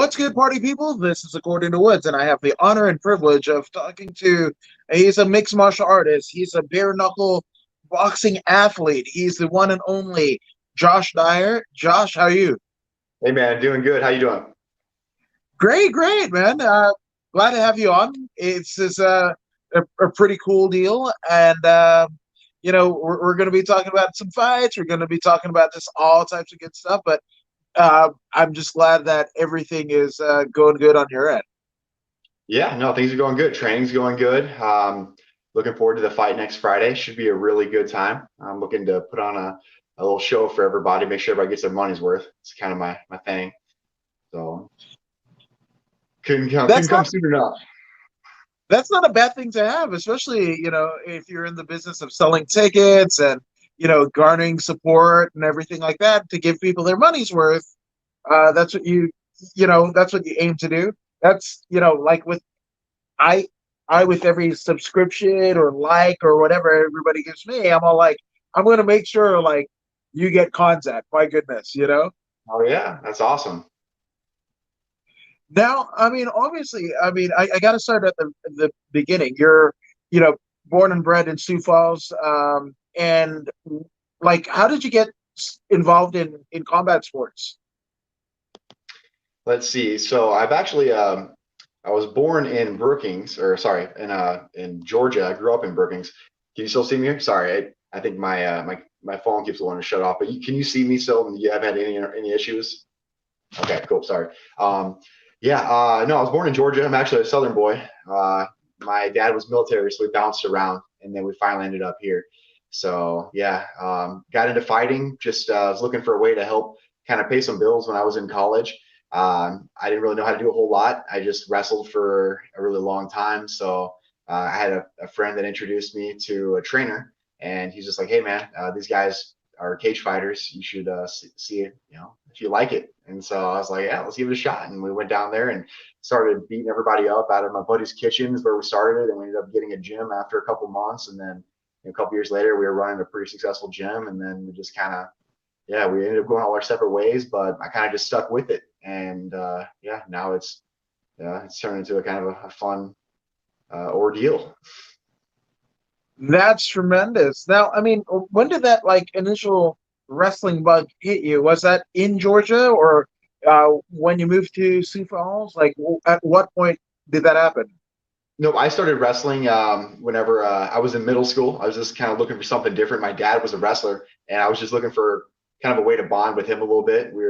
What's good, party people? This is According to Woods, and I have the honor and privilege of talking to. He's a mixed martial artist. He's a bare knuckle boxing athlete. He's the one and only Josh Dyer. Josh, how are you? Hey man, doing good. How you doing? Great, great, man. Glad to have you on. It's a pretty cool deal, and we're going to be talking about some fights. We're going to be talking about just all types of good stuff, but I'm just glad that everything is going good on your end. Yeah, no, things are going good. Training's going good. Looking forward to the fight next Friday. Should be a really good time. I'm looking to put on a little show for everybody, make sure everybody gets their money's worth. It's kind of my thing. So couldn't That's come not soon enough. that's not a bad thing to have, especially if you're in the business of selling tickets and garnering support and everything like that to give people their money's worth. That's what that's what you aim to do. That's like with I I with every subscription or like or whatever everybody gives me, I'm all like, I'm gonna make sure like you get contact. My goodness. Oh yeah, that's awesome. Now, I mean, obviously, I got to start at the beginning. You're, you know, born and bred in Sioux Falls, and like, how did you get involved in combat sports? Let's see. So I've actually I was born in Brookings, or sorry, in Georgia. I grew up in Brookings. Can you still see me here? Sorry, I think my phone keeps wanting to shut off. But can you see me still? You haven't had any issues? Okay, cool. Sorry. Yeah, no, I was born in Georgia. I'm actually a Southern boy. My dad was military, so we bounced around, and then we finally ended up here. So yeah, got into fighting. Just was looking for a way to help kind of pay some bills when I was in college. I didn't really know how to do a whole lot. I just wrestled for a really long time. So I had a friend that introduced me to a trainer, and he's just like, "Hey man, these guys are cage fighters. You should see it, if you like it." And so I was like, "Yeah, let's give it a shot." And we went down there and started beating everybody up out of my buddy's kitchens where we started, and we ended up getting a gym after a couple months. And then a couple years later, we were running a pretty successful gym, and then we just kind of, yeah, we ended up going all our separate ways, but I kind of just stuck with it. And yeah, now it's turned into a kind of a fun ordeal. That's tremendous. Now, I mean, when did that like initial wrestling bug hit you? Was that in Georgia or when you moved to Sioux Falls? Like, at what point did that happen? No, I started wrestling whenever I was in middle school. I was just kind of looking for something different. My dad was a wrestler, and I was just looking for kind of a way to bond with him a little bit. We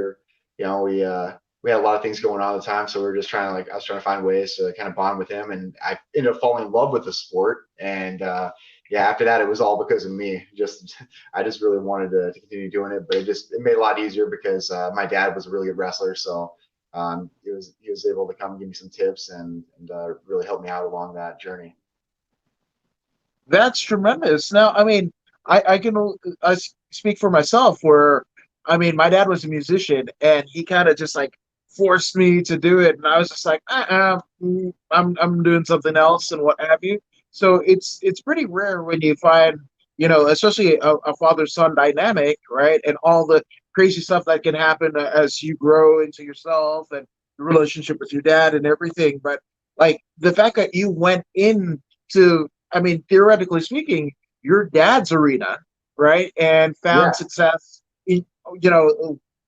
had a lot of things going on at the time, so we were just trying to I was trying to find ways to kind of bond with him, and I ended up falling in love with the sport. And yeah, after that, it was all because of me. Just I just really wanted to continue doing it, but it made it a lot easier because my dad was a really good wrestler, so he was able to come give me some tips and really help me out along that journey. That's tremendous. Now, I mean, I can speak for myself where, I mean, my dad was a musician and he kind of just like forced me to do it. And I was just like, I'm doing something else and what have you. So it's pretty rare when you find, especially a father-son dynamic, right? And all the crazy stuff that can happen as you grow into yourself and the relationship with your dad and everything. But like the fact that you went into, I mean, theoretically speaking, your dad's arena, right? And found Yeah, success in,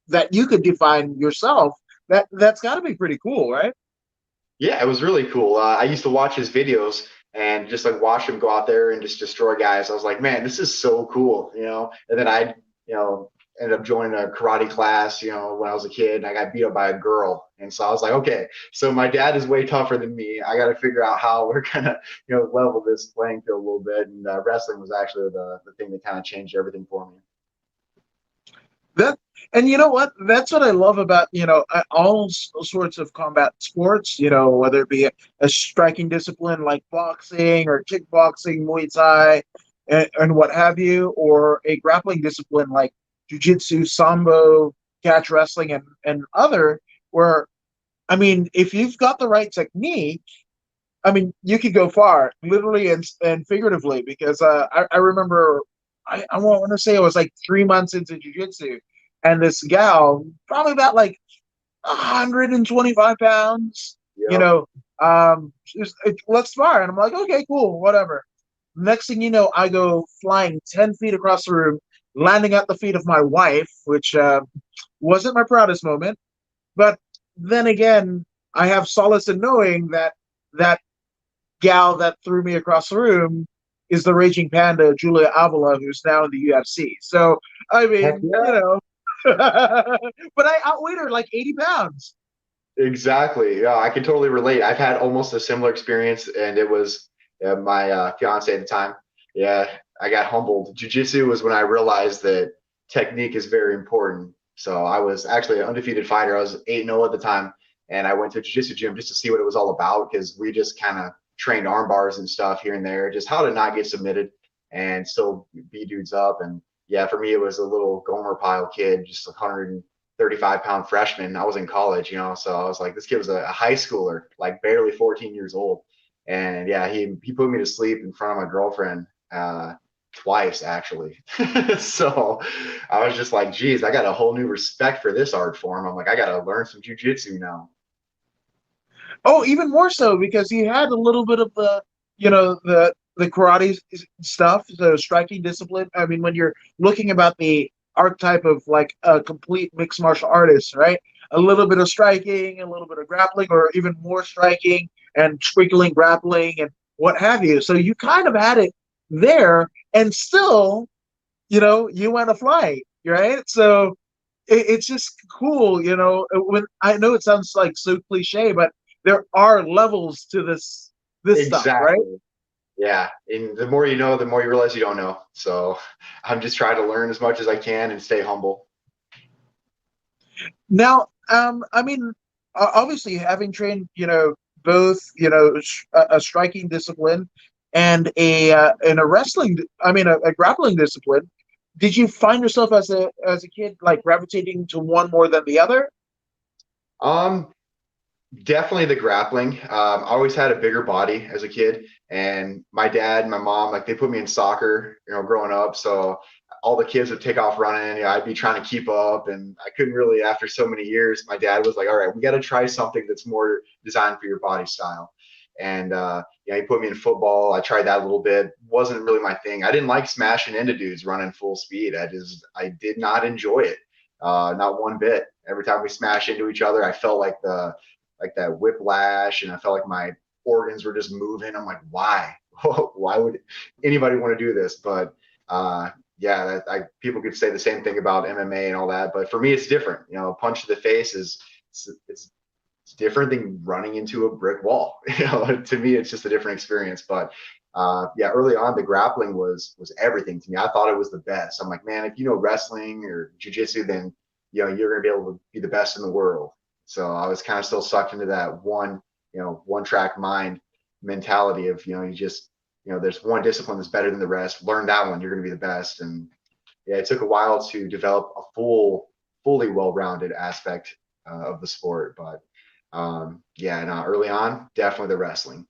that you could define yourself. That's got to be pretty cool, right? yeah, it was really cool. I used to watch his videos and just like watch him go out there and just destroy guys. I was like, man, this is so cool. And then I, you know, ended up joining a karate class, when I was a kid, and I got beat up by a girl. And so I was like, okay, so my dad is way tougher than me. I got to figure out how we're gonna, level this playing field a little bit. And wrestling was actually the thing that kind of changed everything for me. That and you know what? That's what I love about all sorts of combat sports. Whether it be a striking discipline like boxing or kickboxing, Muay Thai, and what have you, or a grappling discipline like jiu-jitsu, sambo, catch wrestling, and other. Where I mean, if you've got the right technique, I mean, you could go far, literally and figuratively. Because I remember, I want to say it was like 3 months into jujitsu, and this gal, probably about like 125 pounds, you Yep. know, let's spar. And I'm like, okay, cool, whatever. Next thing you know, I go flying 10 feet across the room, landing at the feet of my wife, which wasn't my proudest moment. But then again, I have solace in knowing that that gal that threw me across the room is the raging panda, Julia Avila, who's now in the UFC. So, I Heck mean, yeah. but I outweighed her like 80 pounds. Exactly. Yeah, I can totally relate. I've had almost a similar experience, and it was my fiance at the time. Yeah, I got humbled. Jiu-jitsu was when I realized that technique is very important. So I was actually an undefeated fighter. I was 8-0 at the time, and I went to a jiu-jitsu gym just to see what it was all about because we just kind of trained arm bars and stuff here and there, just how to not get submitted and still beat dudes up. And yeah, for me, it was a little Gomer pile kid, just 135-pound freshman. I was in college, so I was like, this kid was a high schooler, like barely 14 years old. And yeah, he put me to sleep in front of my girlfriend twice, actually. So I was just like, geez, I got a whole new respect for this art form. I'm like, I got to learn some jujitsu now. Oh, even more so because he had a little bit of the karate stuff, the striking discipline. I mean, when you're looking about the archetype of like a complete mixed martial artist, right? A little bit of striking, a little bit of grappling, or even more striking and sprinkling grappling and what have you. So you kind of had it there, and still, you went to fly, right? So it's just cool, when I know it sounds like so cliche, but there are levels to this stuff, right? Exactly. Yeah. And the more you know, the more you realize you don't know. So I'm just trying to learn as much as I can and stay humble. Now, I mean, obviously having trained, both, a striking discipline and a wrestling, I mean, a grappling discipline. Did you find yourself as a kid like gravitating to one more than the other? Um, Definitely the grappling. I always had a bigger body as a kid, and my dad, and my mom, like they put me in soccer, growing up. So all the kids would take off running. I'd be trying to keep up, and I couldn't really. After so many years, my dad was like, "All right, we got to try something that's more designed for your body style." And he put me in football. I tried that a little bit. Wasn't really my thing. I didn't like smashing into dudes running full speed. I did not enjoy it, not one bit. Every time we smash into each other, I felt like that whiplash, and I felt like my organs were just moving. I'm like, why? Why would anybody want to do this? But yeah, people could say the same thing about MMA and all that, but for me, it's different. A punch to the face is it's different than running into a brick wall. To me, it's just a different experience. But yeah, early on, the grappling was everything to me. I thought it was the best. I'm like, man, if you know wrestling or jujitsu, then you're gonna be able to be the best in the world. So I was kind of still sucked into that one track mind mentality of you just there's one discipline that's better than the rest. Learn that one, you're gonna be the best. And yeah, it took a while to develop a fully well-rounded aspect of the sport, but yeah, no, early on, definitely the wrestling.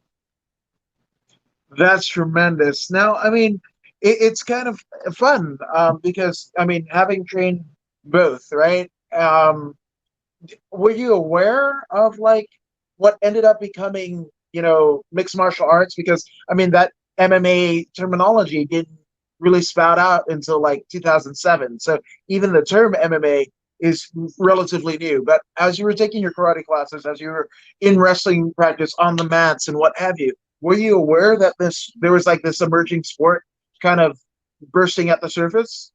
That's tremendous. Now, I mean, it's kind of fun because, I mean, having trained both, right? Were you aware of like what ended up becoming, mixed martial arts? Because, I mean, that MMA terminology didn't really spout out until like 2007. So even the term MMA is relatively new. But as you were taking your karate classes, as you were in wrestling practice on the mats and what have you, were you aware that there was like this emerging sport kind of bursting at the surface?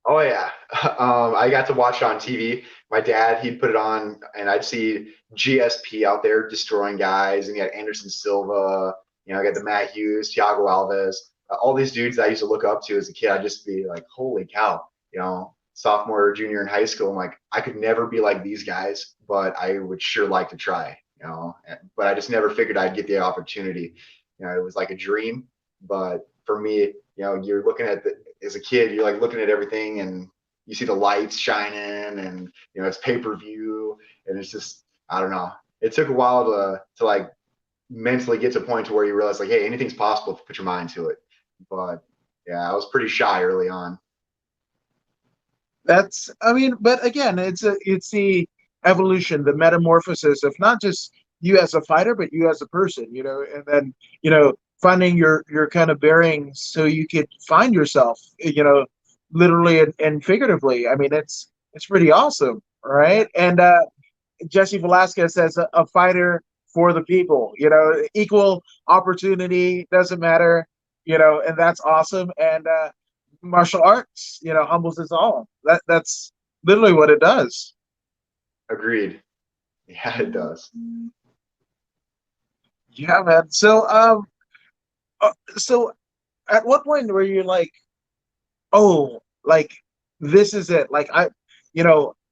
Oh yeah, I got to watch it on TV. My dad, he'd put it on, and I'd see GSP out there destroying guys, and you had Anderson Silva. I got the Matt Hughes, Thiago Alves, all these dudes that I used to look up to as a kid. I'd just be like, holy cow! Sophomore, junior in high school, I'm like, I could never be like these guys, but I would sure like to try. But I just never figured I'd get the opportunity. It was like a dream, but for me, you're looking at as a kid, you're like looking at everything and you see the lights shining and it's pay-per-view and it's just I don't know. It took a while to like mentally get to a point to where you realize like, hey, anything's possible if you put your mind to it. But yeah, I was pretty shy early. On. I mean, but again, it's the, I mean, having trained both, right? Um, were you aware of like what ended up becoming, mixed martial arts? Because, I mean, that MMA terminology didn't really spout out until like 2007. So even the term MMA is relatively new. But as you were taking your karate classes, as you were in wrestling practice on the mats and what have you, were you aware that there was like this emerging sport kind of evolution, the metamorphosis of not just you as a fighter, but you as a person, and then, finding your kind of bearings so you could find yourself, literally and figuratively. I mean, it's pretty awesome, right? And Jesse Velasquez says a fighter for the people, equal opportunity, doesn't matter, and that's awesome. And martial arts, humbles us all. That's literally what it does. Agreed. Yeah, it does. Yeah, man. So at what point were you like, oh, like this is it? Like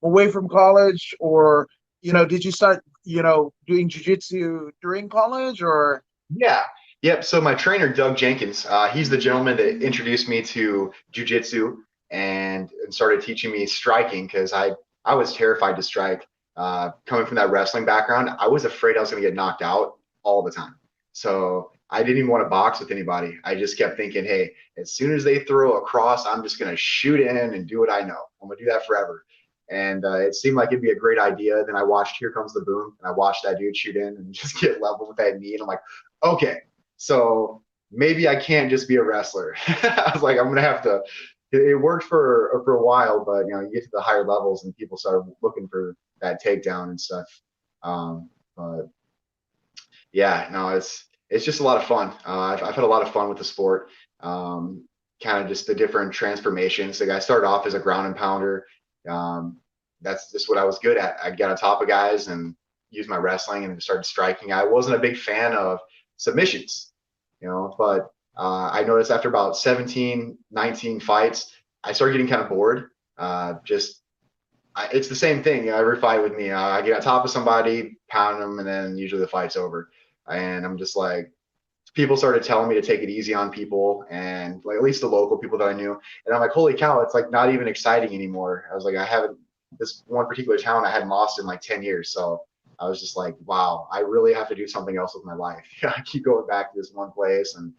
away from college, or did you start, doing jujitsu during college, or? Yeah. Yep. So my trainer, Doug Jenkins, he's the gentleman that introduced me to jujitsu and started teaching me striking because I was terrified to strike. Coming from that wrestling background, I was afraid I was going to get knocked out all the time. So I didn't even want to box with anybody. I just kept thinking, hey, as soon as they throw a cross, I'm just going to shoot in and do what I know. I'm going to do that forever. And it seemed like it'd be a great idea. Then I watched Here Comes the Boom, and I watched that dude shoot in and just get level with that knee. And I'm like, okay, so maybe I can't just be a wrestler. I was like, I'm gonna have to. It worked for a while, but you get to the higher levels and people start looking for that takedown and stuff. But yeah, no, it's just a lot of fun. I've had a lot of fun with the sport. Kind of just the different transformations. Like I started off as a ground and pounder. That's just what I was good at. I'd get on top of guys and use my wrestling and started striking. I wasn't a big fan of submissions, but I noticed after about 17, 19 fights, I started getting kind of bored. It's the same thing. Every fight with me, I get on top of somebody, pound them, and then usually the fight's over. And I'm just like, people started telling me to take it easy on people, and like at least the local people that I knew. And I'm like, holy cow, it's like not even exciting anymore. I was like, I haven't this one particular town I hadn't lost in like 10 years. So I was just like, wow, I really have to do something else with my life. I keep going back to this one place and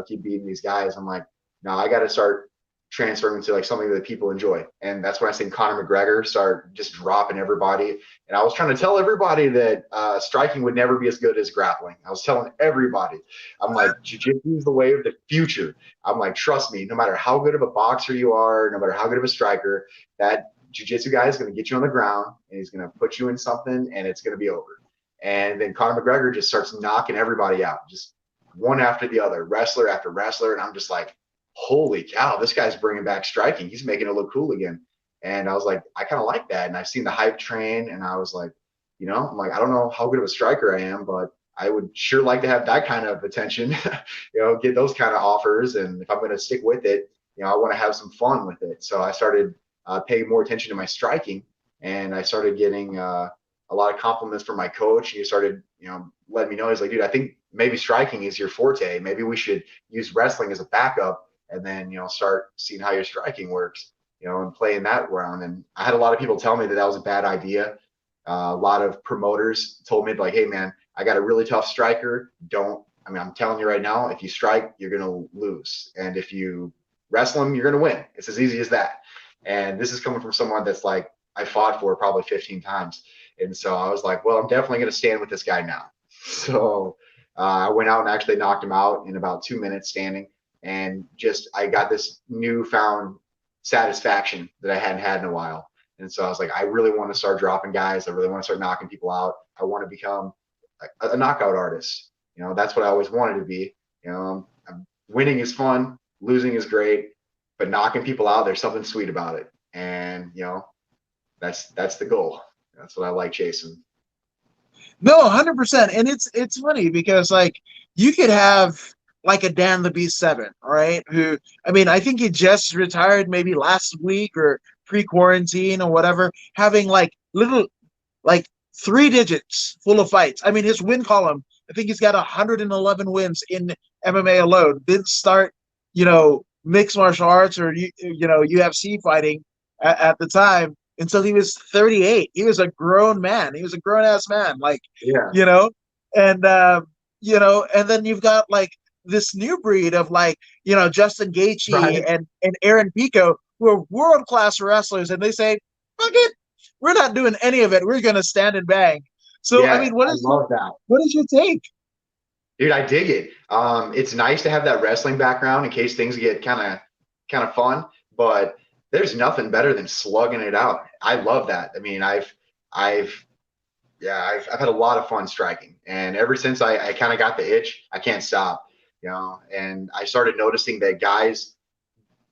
keep beating these guys. I'm like, no, I got to start transferring to like something that people enjoy. And that's when I seen Conor McGregor start just dropping everybody. And I was trying to tell everybody that striking would never be as good as grappling. I was telling everybody, I'm like, jiu-jitsu is the way of the future. I'm like, trust me, no matter how good of a boxer you are, no matter how good of a striker, that jiu-jitsu guy is going to get you on the ground and he's going to put you in something and it's going to be over. And then Conor McGregor just starts knocking everybody out, just one after the other, wrestler after wrestler. And I'm just like, holy cow, this guy's bringing back striking. He's making it look cool again. And I was like, I kind of like that. And I've seen the hype train and I was like, I'm like, I don't know how good of a striker I am, but I would sure like to have that kind of attention, get those kind of offers. And if I'm going to stick with it, I want to have some fun with it. So I started paying more attention to my striking, and I started getting a lot of compliments from my coach. He started, letting me know, he's like, dude, I think maybe striking is your forte. Maybe we should use wrestling as a backup and then, start seeing how your striking works, and playing that round. And I had a lot of people tell me that was a bad idea. A lot of promoters told me like, hey man, I got a really tough striker. I'm telling you right now, if you strike, you're going to lose. And if you wrestle him, you're going to win. It's as easy as that. And this is coming from someone that's like, I fought for probably 15 times. And so I was like, well, I'm definitely going to stand with this guy now. So I went out and actually knocked him out in about 2 minutes standing. And I got this newfound satisfaction that I hadn't had in a while. And so I was like, I really want to start dropping guys. I really want to start knocking people out. I want to become a knockout artist. That's what I always wanted to be. Winning is fun. Losing is great. But knocking people out, there's something sweet about it. And, that's the goal. That's what I like chasing. No, 100%. And it's funny because like you could have like a Dan the Beast 7, right? Who, I think he just retired maybe last week or pre-quarantine or whatever, having like little, like 3 digits full of fights. His win column, I think he's got 111 wins in MMA alone. Didn't start, mixed martial arts or, UFC fighting at the time until he was 38. He was a grown man. He was a grown ass man. Like, Yeah. And, and then you've got like this new breed of like, Justin Gaethje Right. and Aaron Pico, who are world-class wrestlers. And they say, fuck it. we're not doing any of it. We're gonna stand and bang. So I Yeah, mean, what I is love that. what is your take? Dude, I dig it. It's nice to have that wrestling background in case things get kind of fun, but there's nothing better than slugging it out. I love that. I mean, I've yeah, I've had a lot of fun striking, and ever since I kind of got the itch, I can't stop. And I started noticing that guys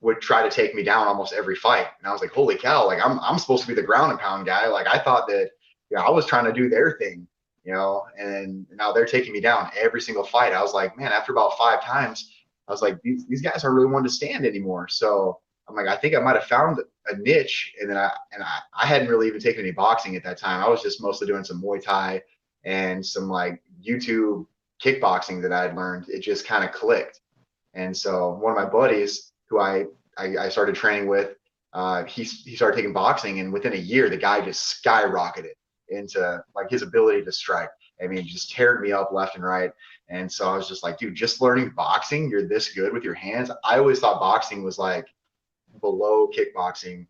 would try to take me down almost every fight, and I was like, holy cow! Like I'm supposed to be the ground and pound guy. Like I thought that I was trying to do their thing, and now they're taking me down every single fight. I was like, man, after about 5 times, I was like, these guys aren't really wanting to stand anymore. So I'm like, I think I might have found a niche, and then I hadn't really even taken any boxing at that time. I was just mostly doing some Muay Thai and some like YouTube kickboxing that I had learned. It just kind of clicked. And so one of my buddies who I started training with, he started taking boxing, and within a year, the guy just skyrocketed into like his ability to strike. I mean, just teared me up left and right. And so I was just like, dude, just learning boxing, you're this good with your hands. I always thought boxing was like below kickboxing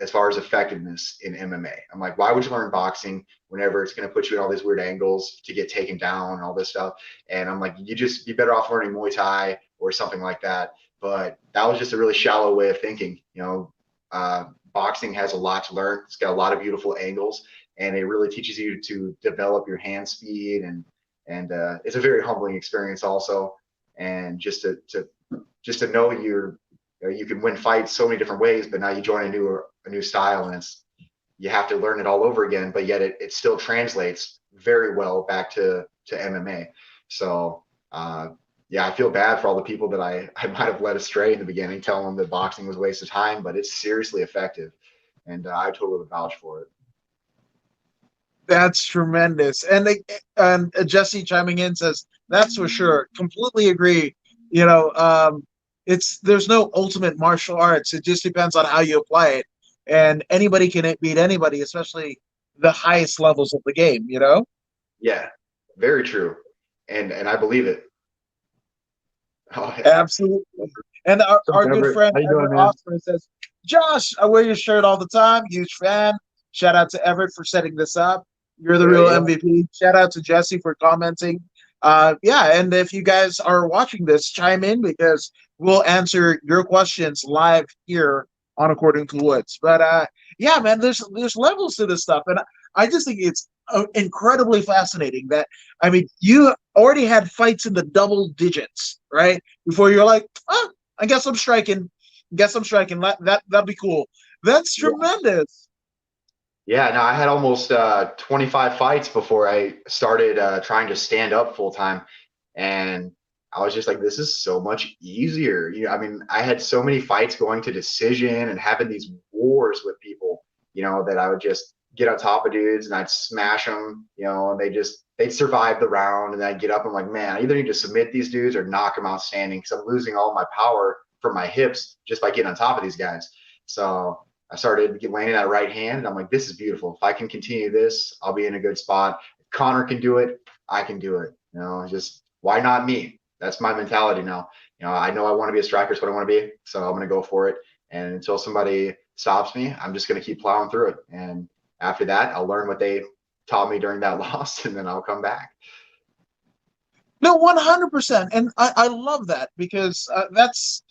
as far as effectiveness in MMA. I'm like, why would you learn boxing whenever it's going to put you in all these weird angles to get taken down and all this stuff? And I'm like, you just be better off learning Muay Thai or something like that. But that was just a really shallow way of thinking. Boxing has a lot to learn. It's got a lot of beautiful angles, and it really teaches you to develop your hand speed, and it's a very humbling experience also. And just to know you can win fights so many different ways, but now you join a new style, and you have to learn it all over again. But yet it still translates very well back to MMA. So yeah, I feel bad for all the people that I might have led astray in the beginning, telling them that boxing was a waste of time, but it's seriously effective, and I totally would vouch for it. That's tremendous. And Jesse chiming in says, that's for sure. Completely agree. You know, it's there's no ultimate martial arts. It just depends on how you apply it. And anybody can beat anybody, especially the highest levels of the game, you know? Yeah, very true, and I believe it. Oh yeah. Absolutely. And our good Everett, friend how you doing, Everett man? Osborne says, Josh, I wear your shirt all the time. Huge fan. Shout out to Everett for setting this up. You're the There real you go. MVP. Shout out to Jesse for commenting. Yeah, and if you guys are watching this, chime in because we'll answer your questions live here on According to Woods. But yeah, man, there's levels to this stuff, and I just think it's incredibly fascinating that I mean you already had fights in the double digits, right? Before you're like, oh, I guess I'm striking. Guess I'm striking. That'd be cool. That's Yeah. tremendous. Yeah, no, I had almost 25 fights before I started trying to stand up full time. And I was just like, this is so much easier. I mean, I had so many fights going to decision and having these wars with people, that I would just get on top of dudes and I'd smash them, and they'd survive the round. And then I'd get up and I'm like, man, I either need to submit these dudes or knock them out standing because I'm losing all my power from my hips just by getting on top of these guys. So I started landing that right hand, and I'm like, this is beautiful. If I can continue this, I'll be in a good spot. If Connor can do it, I can do it. Just why not me? That's my mentality now. I know I want to be a striker. It's what I want to be. So I'm going to go for it. And until somebody stops me, I'm just going to keep plowing through it. And after that, I'll learn what they taught me during that loss, and then I'll come back. No, 100%. And I love that because that's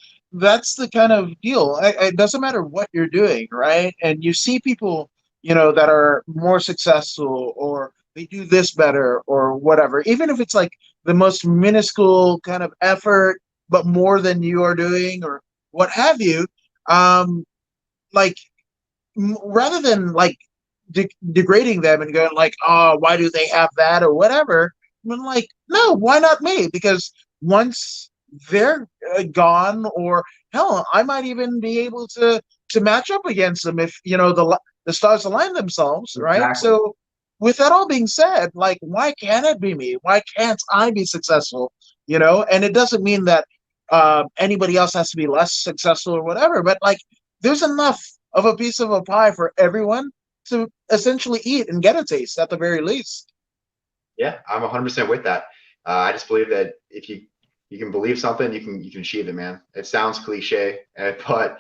the kind of deal. It doesn't matter what you're doing, right? And you see people, that are more successful or they do this better or whatever, even if it's like the most minuscule kind of effort, but more than you are doing or what have you. Like rather than like degrading them and going like, oh, why do they have that or whatever? I'm like, no, why not me? Because once they're gone, or hell, I might even be able to match up against them if the stars align themselves, right? Exactly. So, with that all being said, like, why can't it be me? Why can't I be successful? And it doesn't mean that anybody else has to be less successful or whatever, but like, there's enough of a piece of a pie for everyone to essentially eat and get a taste at the very least. Yeah, I'm 100% with that. I just believe that if you can believe something, you can achieve it, man. It sounds cliche, but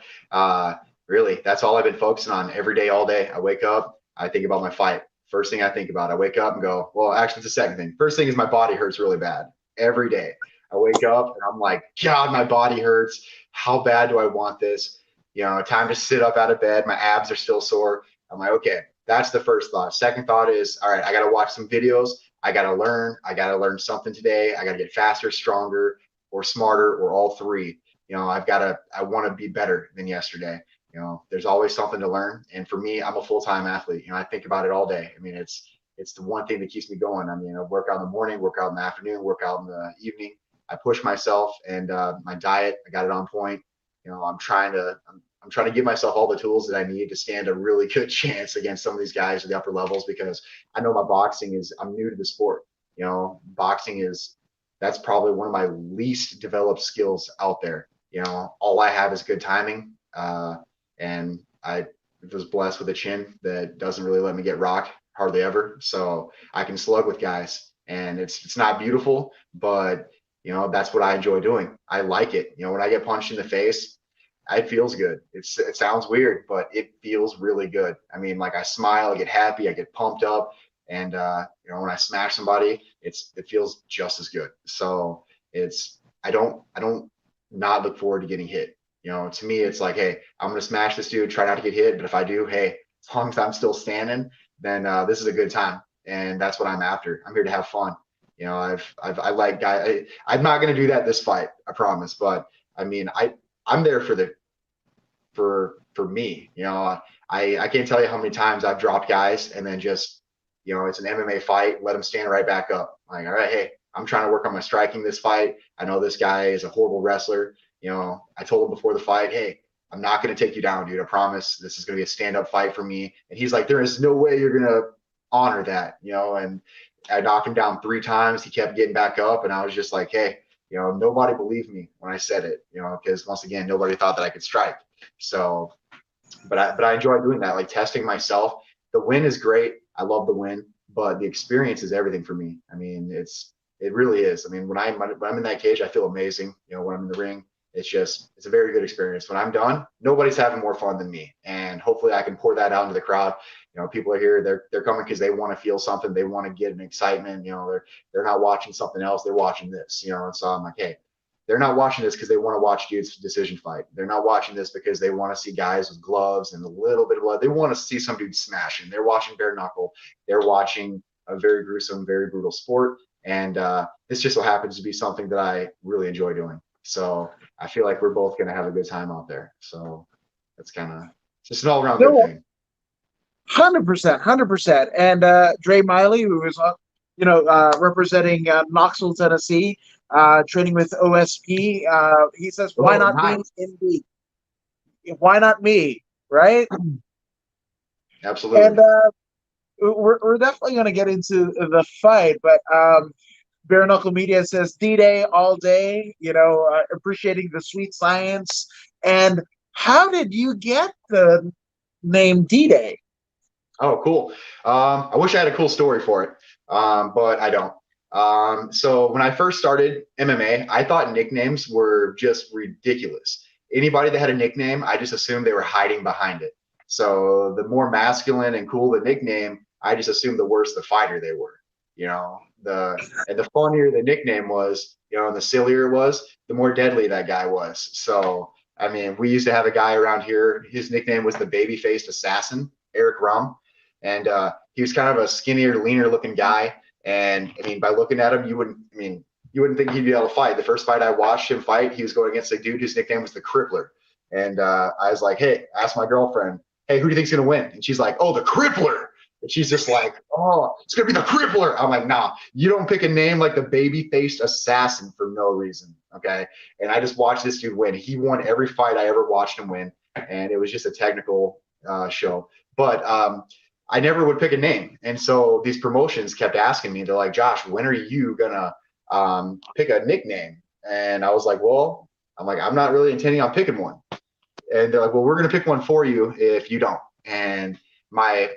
really, that's all I've been focusing on every day, all day. I wake up, I think about my fight. First thing I think about, I wake up and go, well, actually, it's the second thing. First thing is my body hurts really bad every day. I wake up and I'm like, God, my body hurts. How bad do I want this? Time to sit up out of bed. My abs are still sore. I'm like, okay, that's the first thought. Second thought is, all right, I got to watch some videos. I got to learn. I got to learn something today. I got to get faster, stronger, or smarter, or all three. I want to be better than yesterday. There's always something to learn. And for me, I'm a full-time athlete. I think about it all day. I mean, it's the one thing that keeps me going. I mean, I work out in the morning, work out in the afternoon, work out in the evening. I push myself, and my diet, I got it on point. I'm trying to give myself all the tools that I need to stand a really good chance against some of these guys at the upper levels, because I know I'm new to the sport. Boxing that's probably one of my least developed skills out there. All I have is good timing. And I was blessed with a chin that doesn't really let me get rocked hardly ever. So I can slug with guys, and it's not beautiful, but that's what I enjoy doing. I like it. When I get punched in the face, it feels good. It sounds weird, but it feels really good. I mean, like, I smile, I get happy, I get pumped up, and when I smash somebody, it feels just as good. So I don't not look forward to getting hit. To me, it's like, hey, I'm going to smash this dude, try not to get hit. But if I do, hey, as long as I'm still standing, then this is a good time. And that's what I'm after. I'm here to have fun. I like guys. I'm not going to do that this fight, I promise. But I mean, I'm there for me. I can't tell you how many times I've dropped guys and then just, it's an MMA fight, let them stand right back up. Like, all right, hey, I'm trying to work on my striking this fight. I know this guy is a horrible wrestler. I told him before the fight, hey, I'm not going to take you down, dude. I promise this is going to be a stand-up fight for me. And he's like, there is no way you're going to honor that, and I knocked him down 3 times. He kept getting back up, and I was just like, hey, nobody believed me when I said it, because once again, nobody thought that I could strike. So, but I enjoy doing that, like testing myself. The win is great. I love the win, but the experience is everything for me. I mean, it really is. I mean, when I'm in that cage, I feel amazing. When I'm in the ring, it's a very good experience. When I'm done, nobody's having more fun than me. And hopefully I can pour that out into the crowd. People are here, they're coming because they want to feel something. They want to get an excitement. They're not watching something else. They're watching this, and so I'm like, hey, they're not watching this because they want to watch dudes decision fight. They're not watching this because they want to see guys with gloves and a little bit of blood. They want to see some dude smashing. They're watching bare knuckle. They're watching a very gruesome, very brutal sport. And this just so happens to be something that I really enjoy doing. So I feel like we're both going to have a good time out there. So that's kind of just an all around good No, thing. 100%, 100%. And Dre Miley, who is, representing Knoxville, Tennessee, training with OSP, he says, "Why Oh, not me? nice. Indeed, why not me?" Right? Absolutely. And we're definitely going to get into the fight, but Bare Knuckle Media says D-Day all day, appreciating the sweet science. And how did you get the name D-Day? Oh, cool. I wish I had a cool story for it, but I don't. So when I first started MMA, I thought nicknames were just ridiculous. Anybody that had a nickname, I just assumed they were hiding behind it. So the more masculine and cool the nickname, I just assumed the worse the fighter they were. The funnier the nickname was, and the sillier it was, the more deadly that guy was. So I mean, we used to have a guy around here. His nickname was the baby-faced assassin, Eric Rum, and he was kind of a skinnier, leaner looking guy. And I mean, by looking at him, you wouldn't think he'd be able to fight. The first fight I watched him fight, he was going against a dude whose nickname was the Crippler. And I was like, hey, asked my girlfriend, hey, who do you think's gonna win? And she's like, oh, the Crippler. And she's just like, oh, it's gonna be the Crippler. I'm like, nah, you don't pick a name like the baby-faced assassin for no reason. Okay. And I just watched this dude win. He won every fight I ever watched him win. And it was just a technical show. But I never would pick a name. And so these promotions kept asking me, they're like, Josh, when are you gonna pick a nickname? And I was like, well, I'm not really intending on picking one. And they're like, well, we're gonna pick one for you if you don't. And my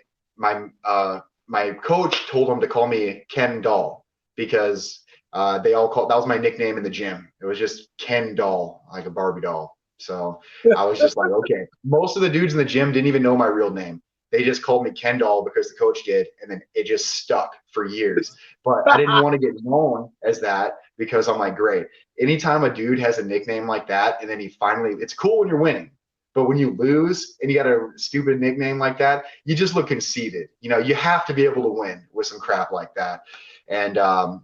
coach told him to call me Ken Doll because they all called, that was my nickname in the gym. It was just Ken Doll, like a Barbie doll. So I was just like, okay. Most of the dudes in the gym didn't even know my real name. they just called me Ken Doll because the coach did, and then it just stuck for years. But I didn't want to get known as that because I'm like, great. Anytime a dude has a nickname like that, and then he finally, it's cool when you're winning. But when you lose and you got a stupid nickname like that, you just look conceited. You know, you have to be able to win with some crap like that. And so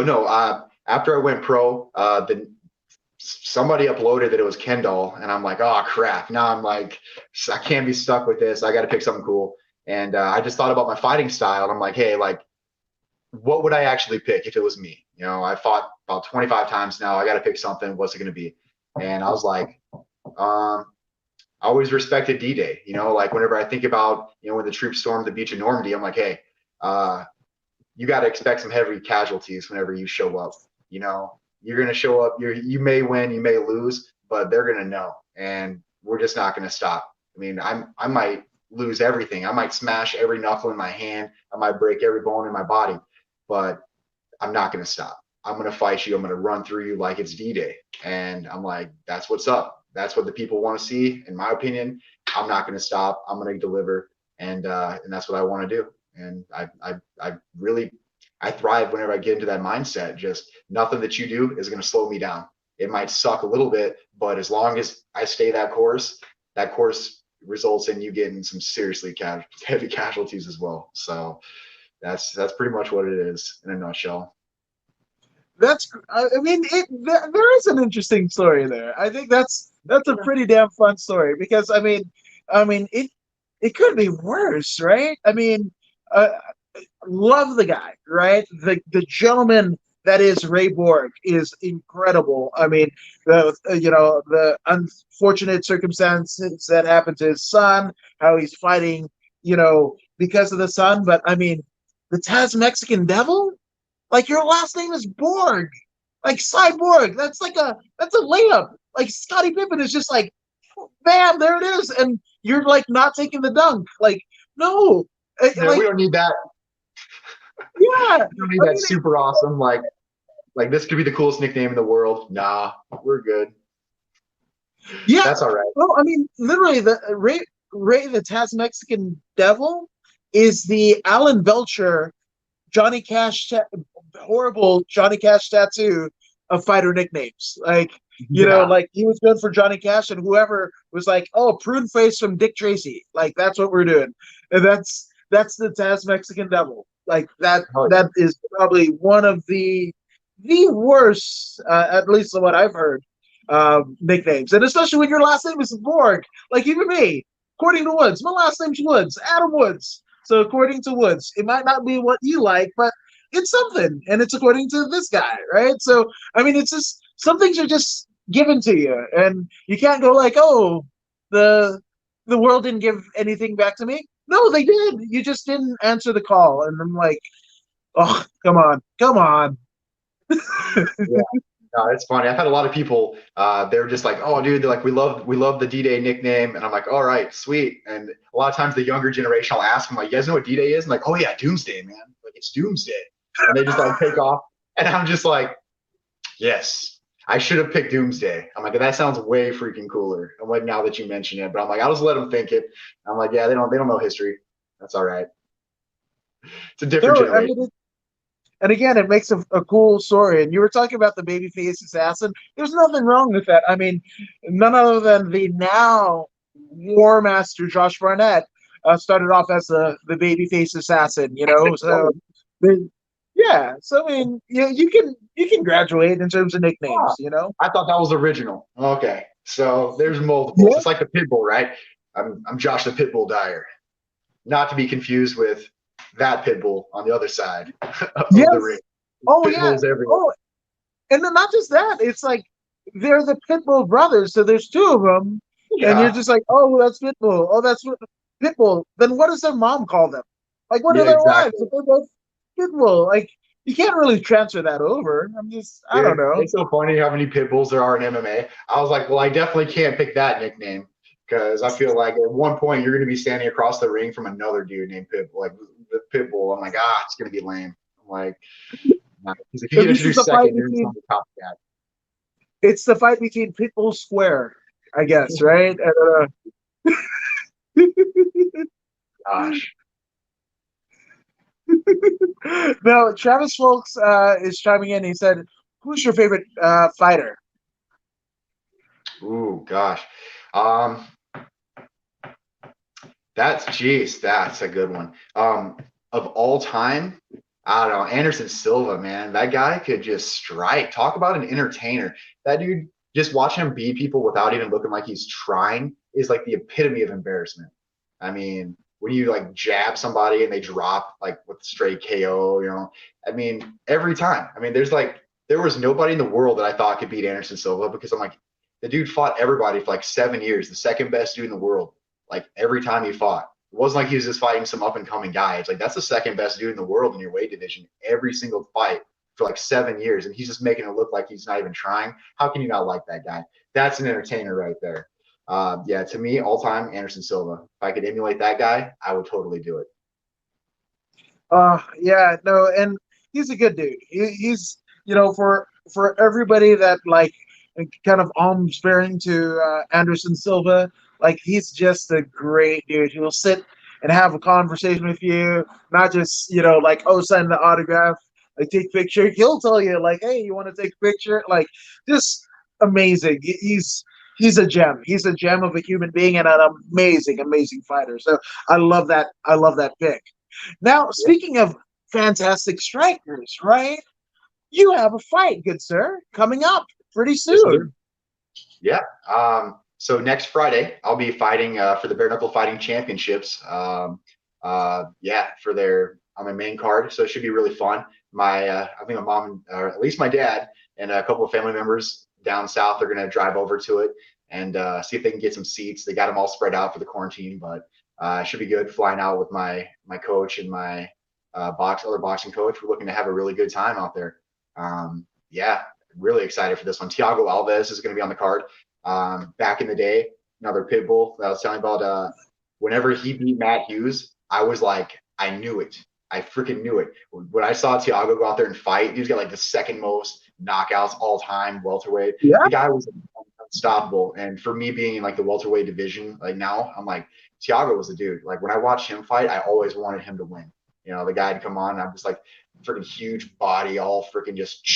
no, after I went pro, somebody uploaded that it was Kendall, and I'm like, oh crap. Now I'm like, I can't be stuck with this. I got to pick something cool. And I just thought about my fighting style, and I'm like, hey, like, what would I actually pick if it was me? You know, I fought about 25 times now. I got to pick something. What's it going to be? And I was like, I always respected D-Day. You know, like whenever I think about, you know, when the troops stormed the beach of Normandy, I'm like, hey, you got to expect some heavy casualties whenever you show up. You know, you're going to show up. You may win, you may lose, but they're going to know, and we're just not going to stop. I mean, I might lose everything. I might smash every knuckle in my hand. I might break every bone in my body, but I'm not going to stop. I'm going to fight you. I'm going to run through you like it's D-Day. And I'm like, that's what's up. That's what the people want to see. In my opinion, I'm not going to stop. I'm going to deliver. And that's what I want to do. And I really thrive whenever I get into that mindset. Just nothing that you do is going to slow me down. It might suck a little bit, but as long as I stay that course results in you getting some seriously heavy casualties as well. So that's pretty much what it is in a nutshell. I mean, there is an interesting story there. I think that's a pretty damn fun story because I mean it could be worse, right? I mean, uh, love the guy, right? The gentleman that is Ray Borg is incredible. I mean, the unfortunate circumstances that happened to his son, how he's fighting, because of the son. But I mean, the Taz Mexican Devil, like your last name is Borg, like Cyborg. That's a layup. Like Scottie Pippen is just like, bam, there it is, and you're like not taking the dunk. Like no, No, we don't need that. Yeah, we don't need that super awesome. Like this could be the coolest nickname in the world. Nah, we're good. Yeah, that's all right. Well, I mean, literally, the Ray the Taz Mexican Devil is the Alan Belcher Johnny Cash horrible Johnny Cash tattoo of fighter nicknames. Like, like he was good for Johnny Cash, and whoever was like, oh, prune face from Dick Tracy. Like, that's what we're doing. And that's the Taz Mexican Devil. Like that is probably one of the worst, at least what I've heard, nicknames. And especially when your last name is Borg. Like even me, according to Woods, my last name's Woods, Adam Woods. So according to Woods, it might not be what you like, but it's something, and it's according to this guy, right? So I mean, it's just some things are just given to you, and you can't go like, oh, the world didn't give anything back to me. No, they did. You just didn't answer the call, and I'm like, oh, come on. Yeah. No, it's funny. I've had a lot of people. They're just like, "Oh, dude, they're like, we love the D-Day nickname," and I'm like, "All right, sweet." And a lot of times, the younger generation, I'll ask them, like, "You guys know what D-Day is?" And like, "Oh yeah, Doomsday, man. Like it's Doomsday," and they just like take off, and I'm just like, "Yes, I should have picked Doomsday." I'm like, "That sounds way freaking cooler." I'm like, now that you mention it, but I'm like, I'll just let them think it. I'm like, yeah, they don't know history. That's all right. It's a different generation. I mean, and again, it makes a cool story. And you were talking about the babyface assassin. There's nothing wrong with that. I mean, none other than the now War Master Josh Barnett started off as the babyface assassin. So yeah. So I mean, you can graduate in terms of nicknames. I thought that was original. Okay, so there's multiples. Yeah. It's like the Pitbull, right? I'm Josh the Pitbull Dyer, not to be confused with that Pitbull on the other side of the ring. Oh Pitbulls yeah. everywhere. Oh, and then not just that. It's like they're the Pitbull brothers. So there's two of them, and you're just like, oh, that's Pitbull. Oh, that's Pitbull. Then what does their mom call them? Like, what are their wives? If they're both Pitbull, like you can't really transfer that over. I don't know. It's so funny how many Pitbulls there are in MMA. I was like, well, I definitely can't pick that nickname because I feel like at one point you're going to be standing across the ring from another dude named Pitbull, like the Pitbull. I'm like, it's going to be lame. I'm like, nah. He's like, you get introduced second, you're going to be copycat. It's the fight between Pitbull Square, I guess, right? Gosh. Now, Travis Folks is chiming in. He said, "Who's your favorite fighter?" Ooh, gosh. Um, that's a good one. Of all time, I don't know, Anderson Silva, man, that guy could just strike. Talk about an entertainer. That dude, just watching him beat people without even looking like he's trying is like the epitome of embarrassment. I mean, when you like jab somebody and they drop like with straight KO, I mean, every time. I mean, there was nobody in the world that I thought could beat Anderson Silva because I'm like, the dude fought everybody for like 7 years, the second best dude in the world, like every time he fought. It wasn't like he was just fighting some up and coming guy. It's like that's the second best dude in the world in your weight division every single fight for like 7 years, and he's just making it look like he's not even trying. How can you not like that guy? That's an entertainer right there. Yeah, to me, all time Anderson Silva. If I could emulate that guy, I would totally do it. Yeah, no, and he's a good dude. He's for everybody that like kind of alms bearing to Anderson Silva, like he's just a great dude. He'll sit and have a conversation with you, not just like sign the autograph, like take picture. He'll tell you like, hey, you want to take a picture? Like just amazing. He's a gem. He's a gem of a human being and an amazing fighter. So I love that. I love that pick. Now, Yeah. speaking of fantastic strikers, right? You have a fight, good sir, coming up pretty Yes, I soon. do. Yeah. So next Friday, I'll be fighting for the Bare Knuckle Fighting Championships. Yeah, on my main card, so it should be really fun. I think my mom, or at least my dad, and a couple of family members down south are going to drive over to it and see if they can get some seats. They got them all spread out for the quarantine, but it should be good. Flying out with my coach and my other boxing coach. We're looking to have a really good time out there. Yeah, really excited for this one. Thiago Alves is going to be on the card. Back in the day, another pit bull that I was telling about. Whenever he beat Matt Hughes, I was like, I knew it. I freaking knew it. When I saw Thiago go out there and fight, he's got like the second most knockouts all time welterweight. Yeah. The guy was unstoppable. And for me being in like the welterweight division, like now, I'm like, Thiago was the dude. Like when I watched him fight, I always wanted him to win. The guy to come on. I'm just like, freaking huge body, all freaking just,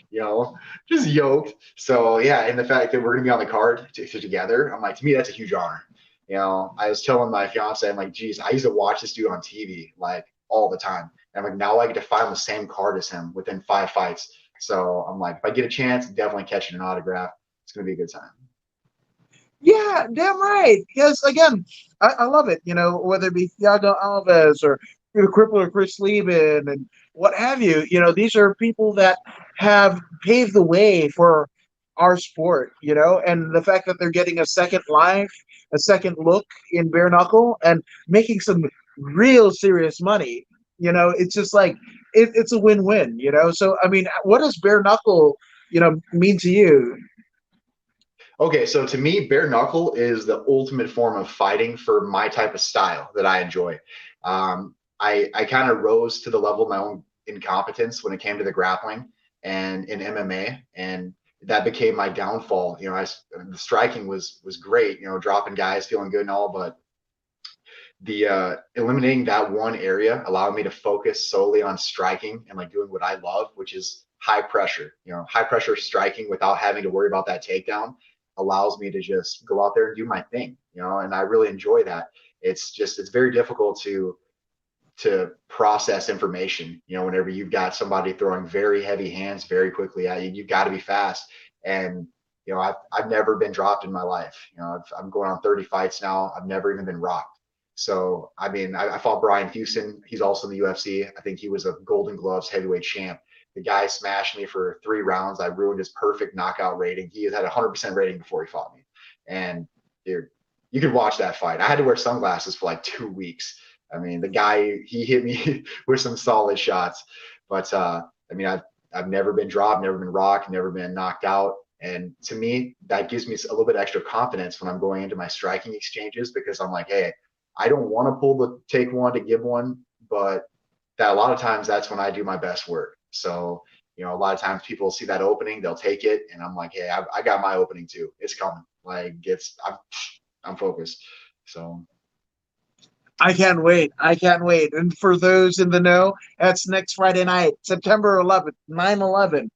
you know, just yoked. So yeah, and the fact that we're gonna be on the card together, I'm like, to me, that's a huge honor. I was telling my fiance, I'm like, geez, I used to watch this dude on TV like all the time. And I'm like, now I get to fight on the same card as him within 5 fights. So I'm like, if I get a chance, definitely catching an autograph. It's gonna be a good time. Yeah, damn right. Because again, I love it. Whether it be Thiago Alves or Crippler Chris Lieben and what have you. These are people that have paved the way for our sport. And the fact that they're getting a second life, a second look in bare knuckle, and making some real serious money. It's just like it's a win-win. So I mean, what does bare knuckle mean to you? Okay, so to me, bare knuckle is the ultimate form of fighting for my type of style that I enjoy. I kind of rose to the level of my own incompetence when it came to the grappling and in MMA, and that became my downfall. The striking was great, dropping guys, feeling good and all, but the eliminating that one area allowed me to focus solely on striking and like doing what I love, which is high pressure. High pressure striking without having to worry about that takedown allows me to just go out there and do my thing. And I really enjoy that. It's very difficult to process information. Whenever you've got somebody throwing very heavy hands very quickly at you, you've got to be fast. And I've never been dropped in my life. I'm going on 30 fights now. I've never even been rocked. So, I mean, I fought Brian Houston. He's also in the UFC. I think he was a Golden Gloves heavyweight champ. The guy smashed me for 3 rounds. I ruined his perfect knockout rating. He had 100% rating before he fought me. And dude, you could watch that fight. I had to wear sunglasses for like 2 weeks. I mean, the guy, he hit me with some solid shots. But I mean, I've never been dropped, never been rocked, never been knocked out. And to me, that gives me a little bit extra confidence when I'm going into my striking exchanges because I'm like, hey, I don't want to pull the take one to give one, but that a lot of times that's when I do my best work. So, a lot of times people see that opening, they'll take it, and I'm like, hey, I got my opening too. It's coming. Like I'm focused. So I can't wait. I can't wait. And for those in the know, that's next Friday night, September 11th, 9/11.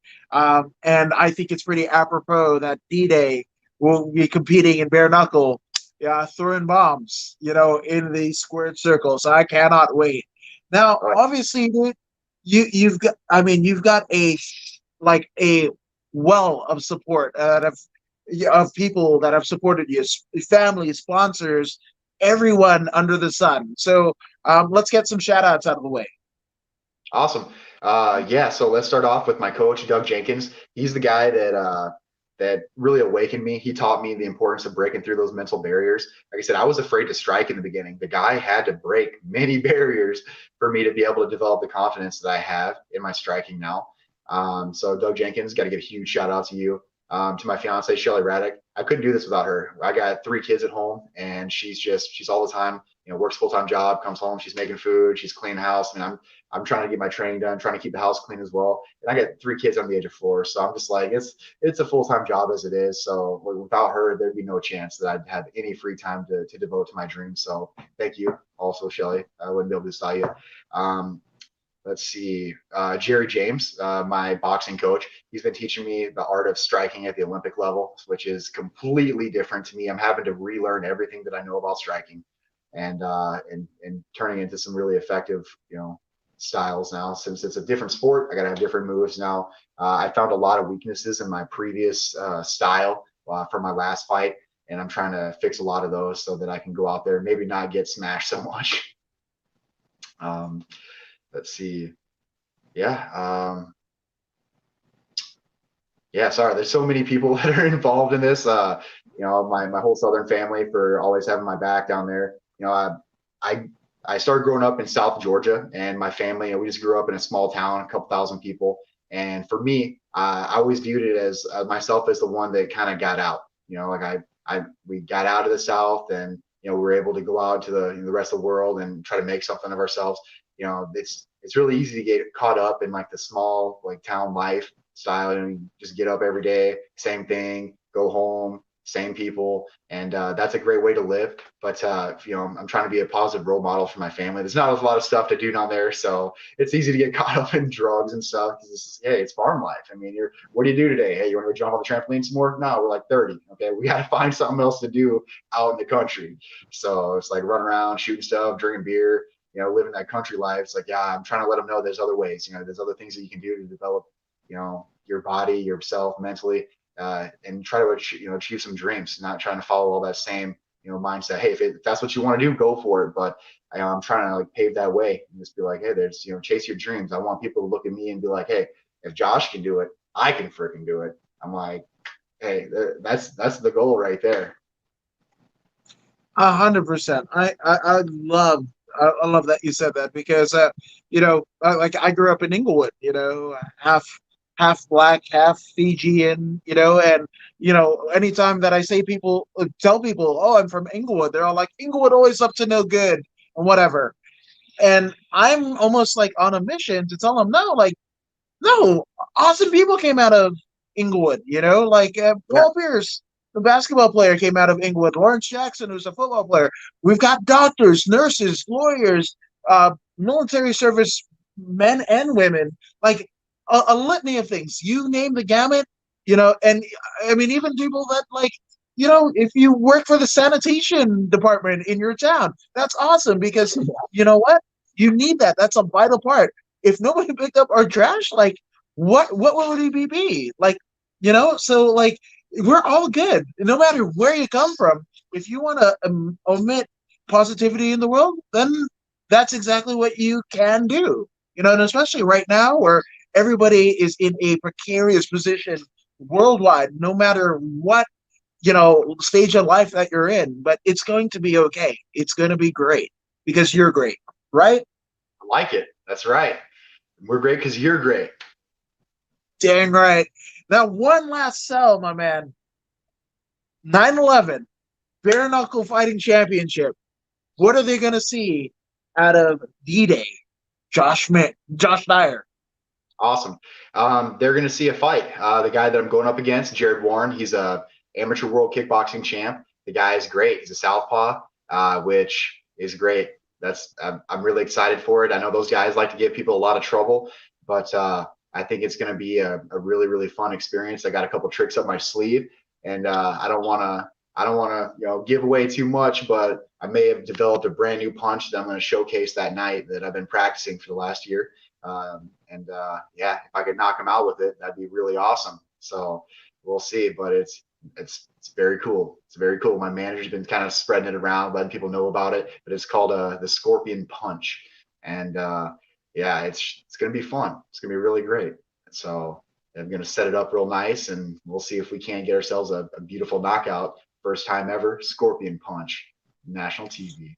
And I think it's pretty apropos that D-Day will be competing in bare knuckle, yeah, throwing bombs, in the squared circle. So I cannot wait. Now, All right. obviously, dude, you've got, I mean, you've got a well of support of people that have supported you, family, sponsors, everyone under the sun. So let's get some shout outs out of the way. Awesome. Yeah, so let's start off with my coach, Doug Jenkins. He's the guy that really awakened me. He taught me the importance of breaking through those mental barriers. Like I said, I was afraid to strike in the beginning. The guy had to break many barriers for me to be able to develop the confidence that I have in my striking now. So Doug Jenkins, got to give a huge shout out to you. To my fiance, Shelly Raddick. I couldn't do this without her. I got 3 kids at home, and she's all the time, works full-time job, comes home, she's making food, she's cleaning the house. And I'm trying to get my training done, trying to keep the house clean as well. And I got 3 kids under the age of 4. So I'm just like, it's a full-time job as it is. So without her, there'd be no chance that I'd have any free time to devote to my dreams. So thank you also, Shelly. I wouldn't be able to stop you. Let's see, Jerry James, my boxing coach. He's been teaching me the art of striking at the Olympic level, which is completely different to me. I'm having to relearn everything that I know about striking, and turning into some really effective, styles now. Since it's a different sport, I got to have different moves now. I found a lot of weaknesses in my previous style from my last fight, and I'm trying to fix a lot of those so that I can go out there and maybe not get smashed so much. Let's see. Yeah. Yeah. Sorry. There's so many people that are involved in this. My whole Southern family for always having my back down there. I started growing up in South Georgia, and my family, we just grew up in a small town, a couple thousand people. And for me, I always viewed it as myself as the one that kind of got out. We got out of the South, and we were able to go out to the rest of the world and try to make something of ourselves. It's really easy to get caught up in like the small town life style, and you just get up every day, same thing, go home, same people, and that's a great way to live. But I'm trying to be a positive role model for my family. There's not a lot of stuff to do down there, so it's easy to get caught up in drugs and stuff. Hey, it's farm life. I mean, what do you do today? Hey, you want to go jump on the trampoline some more? No, we're like 30. Okay, we got to find something else to do out in the country. So it's like running around, shooting stuff, drinking beer. Living that country life. It's like, yeah, I'm trying to let them know there's other ways. There's other things that you can do to develop, your body, yourself mentally, and try to achieve some dreams. Not trying to follow all that same mindset. Hey, if that's what you want to do, go for it. But I'm trying to pave that way and just be like, hey, there's chase your dreams. I want people to look at me and be like, hey, if Josh can do it, I can freaking do it. I'm like, hey, that's the goal right there. 100%. I love that you said that because I grew up in Inglewood, half black, half Fijian, and anytime that I tell people, oh, I'm from Inglewood, they're all like, Inglewood always up to no good and whatever. And I'm almost like on a mission to tell them, no, awesome people came out of Inglewood, Paul Pierce, the basketball player, came out of Inglewood. Lawrence Jackson, who's a football player. We've got doctors, nurses, lawyers, military service men and women, like a litany of things. You name the gamut, and I mean, even people that if you work for the sanitation department in your town, that's awesome because you know what? You need that. That's a vital part. If nobody picked up our trash, what would we be? So we're all good. No matter where you come from, if you want to omit positivity in the world, then that's exactly what you can do. And especially right now where everybody is in a precarious position worldwide, no matter what, stage of life that you're in, but it's going to be okay. It's going to be great because you're great, right? I like it. That's right. We're great because you're great. Dang right. Now, one last sell, my man. 9/11 Bare Knuckle Fighting Championship. What are they going to see out of D-Day? Josh Dyer. Awesome. They're going to see a fight. The guy that I'm going up against, Jared Warren, he's a amateur world kickboxing champ. The guy is great. He's a southpaw, which is great. I'm really excited for it. I know those guys like to give people a lot of trouble, but I think it's going to be a really, really fun experience. I got a couple tricks up my sleeve, and I don't want to give away too much, but I may have developed a brand new punch that I'm going to showcase that night that I've been practicing for the last year. Yeah, if I could knock him out with it, that'd be really awesome. So we'll see, but it's very cool. It's very cool. My manager's been kind of spreading it around, letting people know about it. But it's called the Scorpion Punch, and yeah, it's gonna be fun. It's gonna be really great. So I'm gonna set it up real nice, and we'll see if we can get ourselves a beautiful knockout. First time ever, Scorpion Punch, national TV.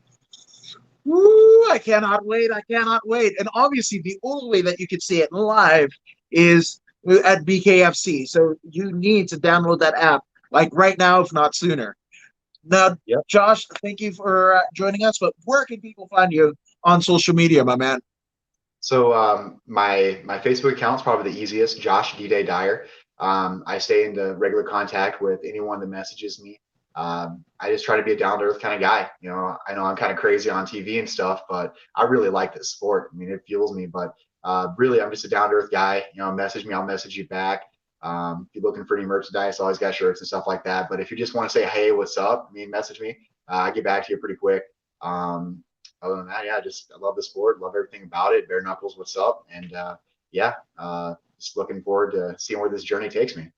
Woo, I cannot wait. I cannot wait. And obviously, the only way that you can see it live is at BKFC. So you need to download that app like right now, if not sooner. Now, Yep. Josh, thank you for joining us. But where can people find you on social media, my man? So my Facebook account is probably the easiest, Josh D-Day Dyer. I stay into regular contact with anyone that messages me. I just try to be a down to earth kind of guy. I know I'm kind of crazy on TV and stuff, but I really like this sport. I mean, it fuels me. But really, I'm just a down to earth guy. Message me, I'll message you back. If you're looking for any merchandise, I always got shirts and stuff like that. But if you just want to say, hey, what's up? Message me. I get back to you pretty quick. Other than that, yeah, I love the sport, love everything about it. Bare Knuckles, what's up? And just looking forward to seeing where this journey takes me.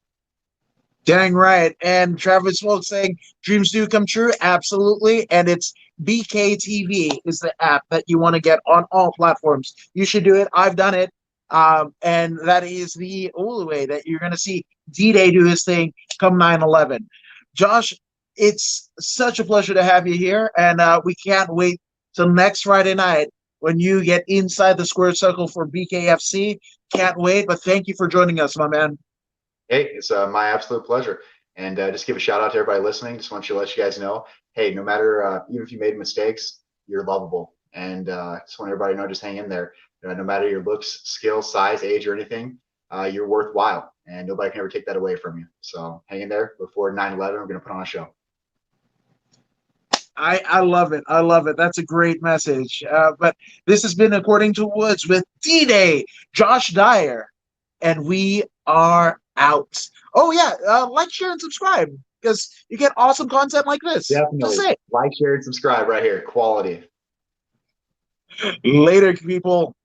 Dang right. And Travis Wilk saying dreams do come true. Absolutely. And it's BKTV is the app that you want to get on all platforms. You should do it. I've done it. And that is the only way that you're going to see D-Day do his thing come 9/11. Josh, it's such a pleasure to have you here. And we can't wait till next Friday night when you get inside the square circle for BKFC. Can't wait. But thank you for joining us, my man. Hey, it's my absolute pleasure. And just give a shout out to everybody listening. Just want to let you guys know, hey, no matter, even if you made mistakes, you're lovable. And just want everybody to know, just hang in there. No matter your looks, skill, size, age, or anything, you're worthwhile. And nobody can ever take that away from you. So hang in there. Before 9/11, we're going to put on a show. I love it. I love it. That's a great message. But this has been According to Woods with D-Day, Josh Dyer, and we are out. Oh, yeah. Like, share, and subscribe because you get awesome content like this. Definitely. Just say it. Like, share, and subscribe right here. Quality. Later, people.